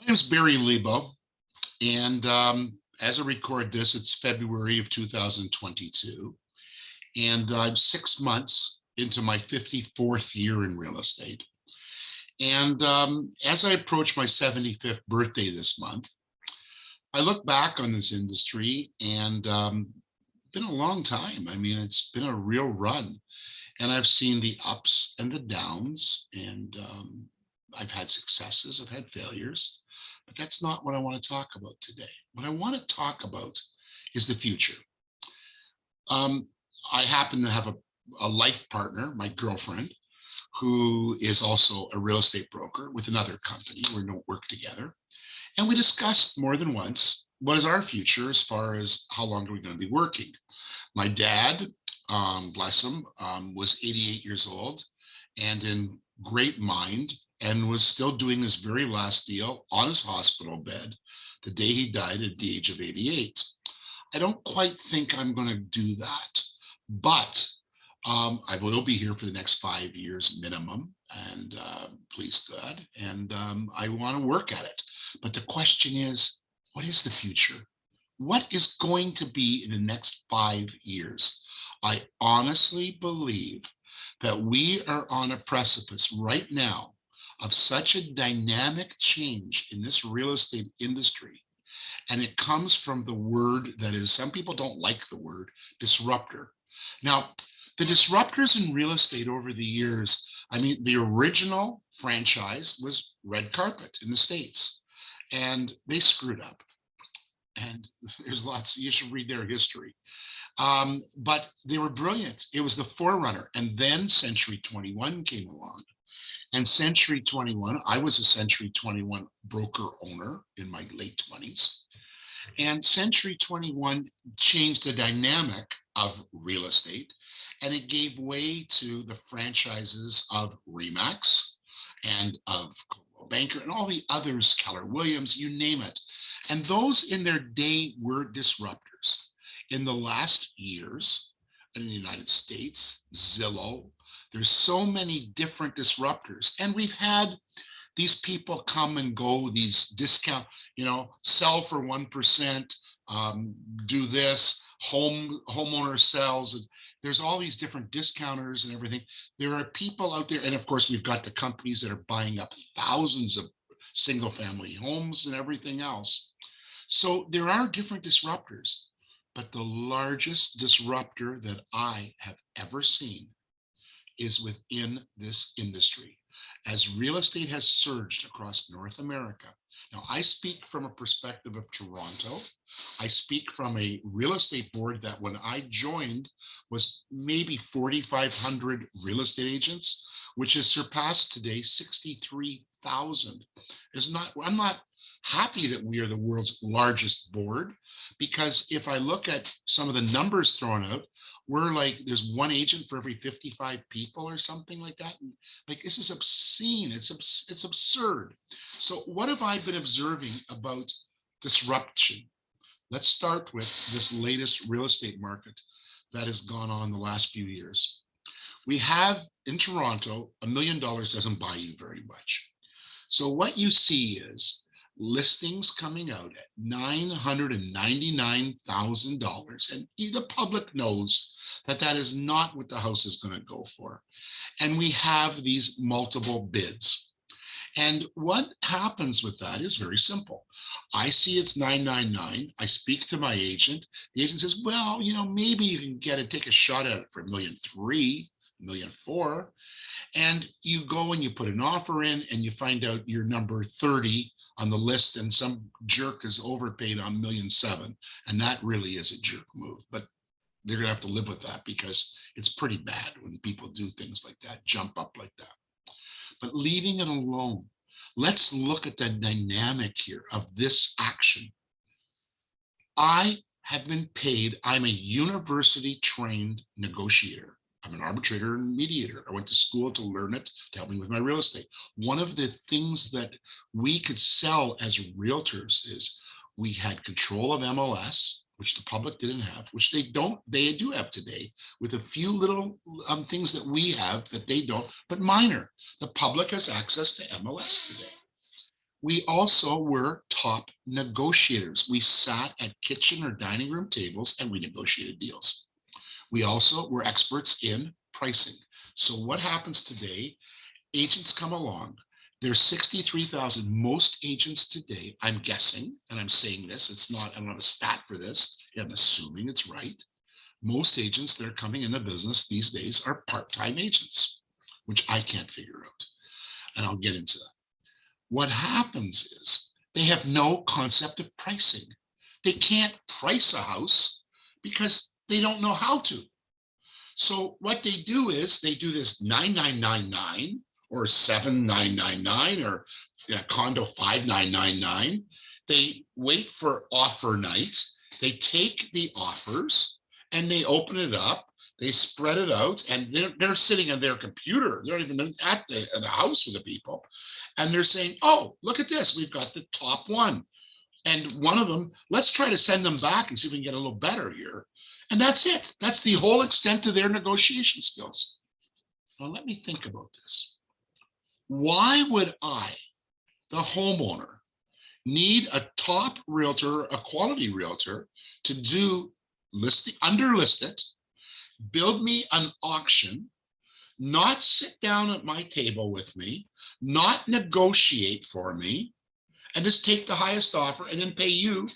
My name is Barry Lebow, and as I record this, it's February of 2022, and I'm 6 months into my 54th year in real estate. And as I approach my 75th birthday this month, I look back on this industry and been a long time. I mean, it's been a real run, and I've seen the ups and the downs, and I've had successes, I've had failures, but that's not what I want to talk about today. What I want to talk about is the future. Um, I happen to have a life partner, my girlfriend, who is also a real estate broker with another company. We don't work together. And we discussed more than once what is our future as far as how long are we going to be working. My dad, bless him, was 88 years old and in great mind and was still doing his very last deal on his hospital bed the day he died at the age of 88. I don't quite think I'm going to do that, but I will be here for the next 5 years minimum, and please God, and I want to work at it. But the question is, what is the future? What is going to be in the next 5 years? I honestly believe that we are on a precipice right now of such a dynamic change in this real estate industry. And it comes from the word that is, some people don't like the word disruptor. Now, the disruptors in real estate over the years, I mean, the original franchise was Red Carpet in the States, and they screwed up. And there's lots, you should read their history. But they were brilliant. It was the forerunner. And then Century 21 came along. And Century 21, I was a Century 21 broker owner in my late 20s. And Century 21 changed the dynamic of real estate, and it gave way to the franchises of Remax and of Coldwell Banker and all the others, Keller Williams, you name it. And those in their day were disruptors. In the last years in the United States, Zillow, there's so many different disruptors. And we've had these people come and go, these discount, sell for 1%, do this, homeowner sells. There's all these different discounters and everything. There are people out there, and of course, we've got the companies that are buying up thousands of single family homes and everything else. So there are different disruptors, but the largest disruptor that I have ever seen is within this industry. As real estate has surged across North America. Now, I speak from a perspective of Toronto. I speak from a real estate board that when I joined was maybe 4,500 real estate agents, which has surpassed today 63,000. I'm not happy that we are the world's largest board, because if I look at some of the numbers thrown out, we're like, there's one agent for every 55 people or something like that. Like, this is obscene. It's absurd. So what have I been observing about disruption? Let's start with this latest real estate market that has gone on the last few years. We have in Toronto, $1 million doesn't buy you very much. So what you see is listings coming out at $999,000, and the public knows that that is not what the house is going to go for. And we have these multiple bids. And what happens with that is very simple. I see it's 999. I speak to my agent. The agent says, well, maybe you can take a shot at it for $1.3 million, $1.4 million. And you go and you put an offer in and you find out you're number 30 on the list, and some jerk is overpaid on $1.7 million. And that really is a jerk move, but they're going to have to live with that because it's pretty bad when people do things like that, jump up like that. But leaving it alone, let's look at the dynamic here of this action. I have been paid, I'm a university trained negotiator. I'm an arbitrator and mediator. I went to school to learn it, to help me with my real estate. One of the things that we could sell as realtors is we had control of MLS, which the public didn't have, which they do have today, with a few little things that we have that they don't, but minor. The public has access to MLS today. We also were top negotiators. We sat at kitchen or dining room tables and we negotiated deals. We also were experts in pricing. So what happens today? Agents come along. There's 63,000. Most agents today, I'm guessing, and I'm saying this, it's not, I don't have a stat for this. I'm assuming it's right. Most agents that are coming into business these days are part-time agents, which I can't figure out. And I'll get into that. What happens is they have no concept of pricing. They can't price a house because they don't know how to. So what they do is they do this 9999 or 7999 or condo 5999. They wait for offer night. They take the offers and they open it up. They spread it out and they're sitting on their computer. They're not even at the house with the people. And they're saying, oh, look at this. We've got the top one. And one of them, let's try to send them back and see if we can get a little better here. And that's it. That's the whole extent of their negotiation skills. Now, let me think about this. Why would I, the homeowner, need a top realtor, a quality realtor, to do listing, underlist it, build me an auction, not sit down at my table with me, not negotiate for me, and just take the highest offer and then pay you,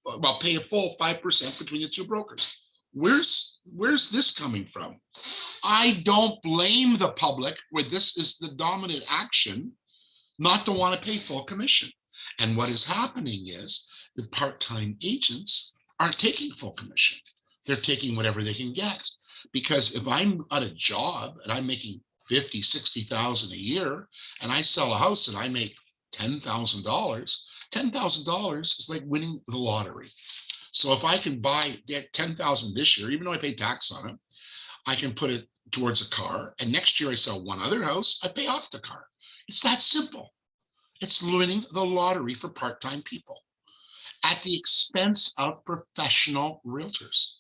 well, pay a full 5% between the two brokers? Where's this coming from? I don't blame the public where this is the dominant action, not to want to pay full commission. And what is happening is the part-time agents aren't taking full commission. They're taking whatever they can get. Because if I'm at a job and I'm making 50, 60,000 a year, and I sell a house and I make $10,000, $10,000 is like winning the lottery. So if I can buy that 10,000 this year, even though I pay tax on it, I can put it towards a car. And next year I sell one other house, I pay off the car. It's that simple. It's winning the lottery for part-time people at the expense of professional realtors.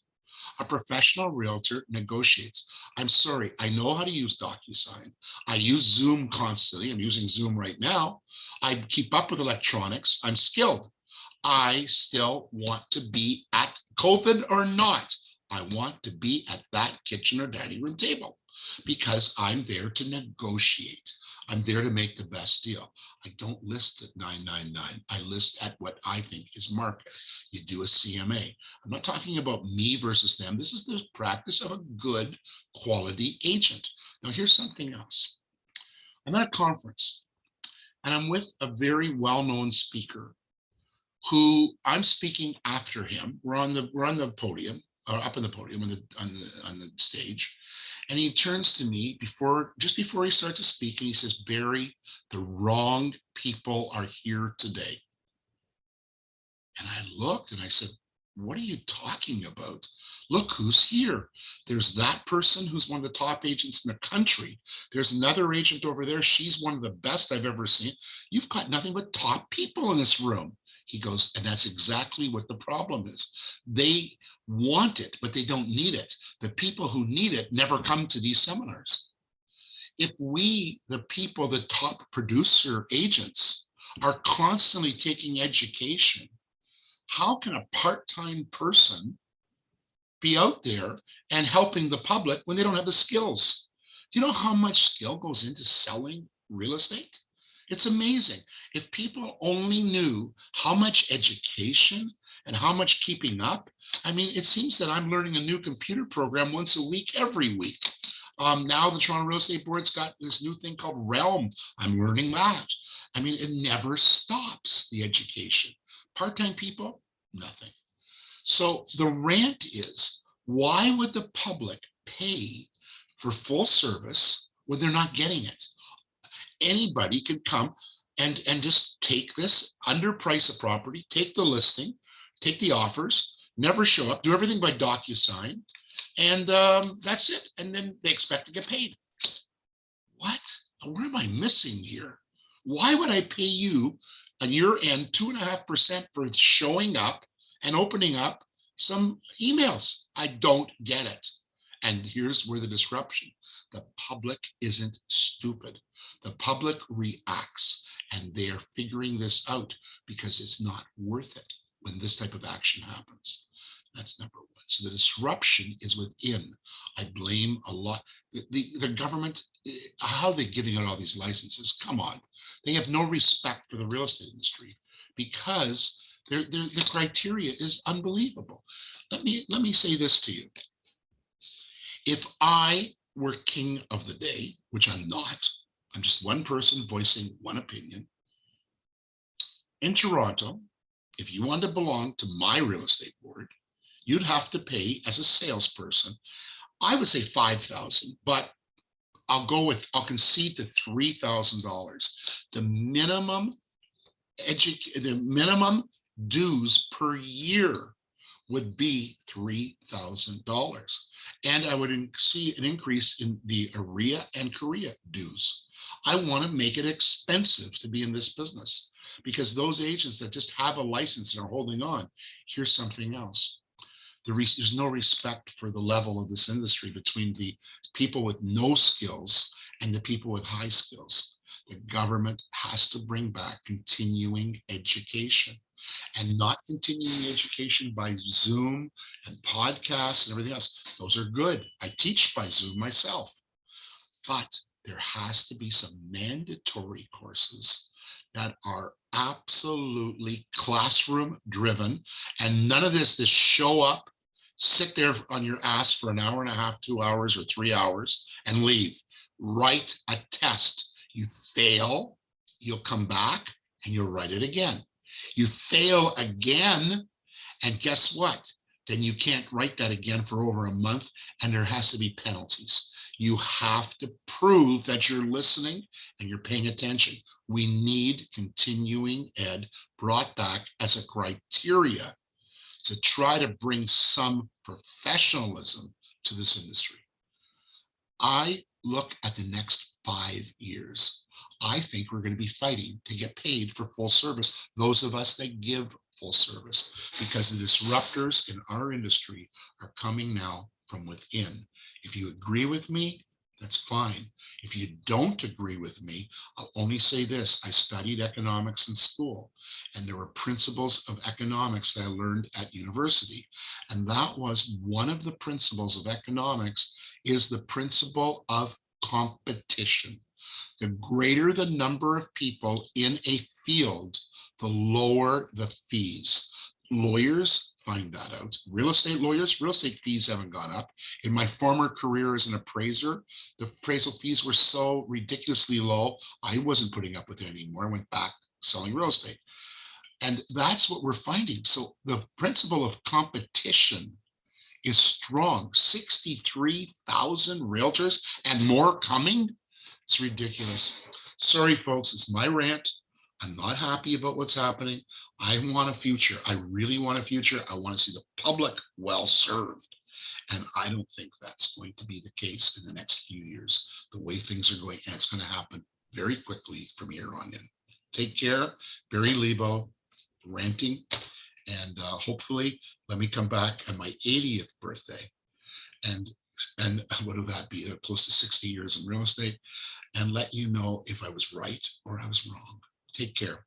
A professional realtor negotiates. I'm sorry, I know how to use DocuSign. I use Zoom constantly. I'm using Zoom right now. I keep up with electronics. I'm skilled. I still want to be at, COVID or not, I want to be at that kitchen or dining room table because I'm there to negotiate. I'm there to make the best deal. I don't list at 999. I list at what I think is market. You do a CMA. I'm not talking about me versus them. This is the practice of a good quality agent. Now, here's something else. I'm at a conference and I'm with a very well-known speaker who I'm speaking after him. We're on the podium, or up on the podium on the stage. And he turns to me just before he starts to speak, and he says, Barry, the wrong people are here today. And I looked and I said, what are you talking about? Look who's here. There's that person who's one of the top agents in the country. There's another agent over there. She's one of the best I've ever seen. You've got nothing but top people in this room. He goes, and that's exactly what the problem is. They want it, but they don't need it. The people who need it never come to these seminars. If we, the people, the top producer agents, are constantly taking education, how can a part-time person be out there and helping the public when they don't have the skills? Do you know how much skill goes into selling real estate? It's amazing. If people only knew how much education and how much keeping up, I mean, it seems that I'm learning a new computer program once a week, every week. Now the Toronto Real Estate Board's got this new thing called Realm. I'm learning that. I mean, it never stops, the education. Part-time people, nothing. So the rant is, why would the public pay for full service when they're not getting it? Anybody can come and just take this, underprice a property, take the listing, take the offers, never show up, do everything by DocuSign, and that's it. And then they expect to get paid. What? Where am I missing here? Why would I pay you on your end 2.5% for showing up and opening up some emails? I don't get it. And here's where the disruption. The public isn't stupid. The public reacts. and they are figuring this out because it's not worth it when this type of action happens. That's number one. So the disruption is within. I blame a lot. The government, how are they giving out all these licenses? Come on. They have no respect for the real estate industry because the criteria is unbelievable. Let me say this to you. If I were king of the day, which I'm not, I'm just one person voicing one opinion. In Toronto, if you want to belong to my real estate board, you'd have to pay as a salesperson. I would say $5,000, but I'll concede to $3,000. The minimum dues per year would be $3,000. And I would see an increase in the area and Korea dues. I want to make it expensive to be in this business because those agents that just have a license and are holding on, here's something else. There's no respect for the level of this industry between the people with no skills and the people with high skills. The government has to bring back continuing education, and not continuing education by Zoom and podcasts and everything else. Those are good. I teach by Zoom myself, but there has to be some mandatory courses that are absolutely classroom driven, and none of this show up, sit there on your ass for an hour and a half, 2 hours, or 3 hours and leave. Write a test. You fail, you'll come back and you'll write it again. You fail again, and guess what? Then you can't write that again for over a month, and there has to be penalties. You have to prove that you're listening and you're paying attention. We need continuing ed brought back as a criteria to try to bring some professionalism to this industry. I look at the next 5 years. I think we're going to be fighting to get paid for full service, those of us that give full service, because the disruptors in our industry are coming now from within. If you agree with me, that's fine. If you don't agree with me, I'll only say this. I studied economics in school, and there were principles of economics that I learned at university. And that was one of the principles of economics is the principle of competition. The greater the number of people in a field, the lower the fees. Lawyers find that out. Real estate lawyers, real estate fees haven't gone up. In my former career as an appraiser, the appraisal fees were so ridiculously low, I wasn't putting up with it anymore. I went back selling real estate. And that's what we're finding. So the principle of competition is strong. 63,000 realtors and more coming. It's ridiculous. Sorry, folks, it's my rant. I'm not happy about what's happening. I want a future. I really want a future. I want to see the public well served. And I don't think that's going to be the case in the next few years, the way things are going. And it's going to happen very quickly from here on in. Take care. Barry Lebow, ranting. And hopefully, let me come back on my 80th birthday. And what would that be? Close to 60 years in real estate, and let you know if I was right or I was wrong. Take care.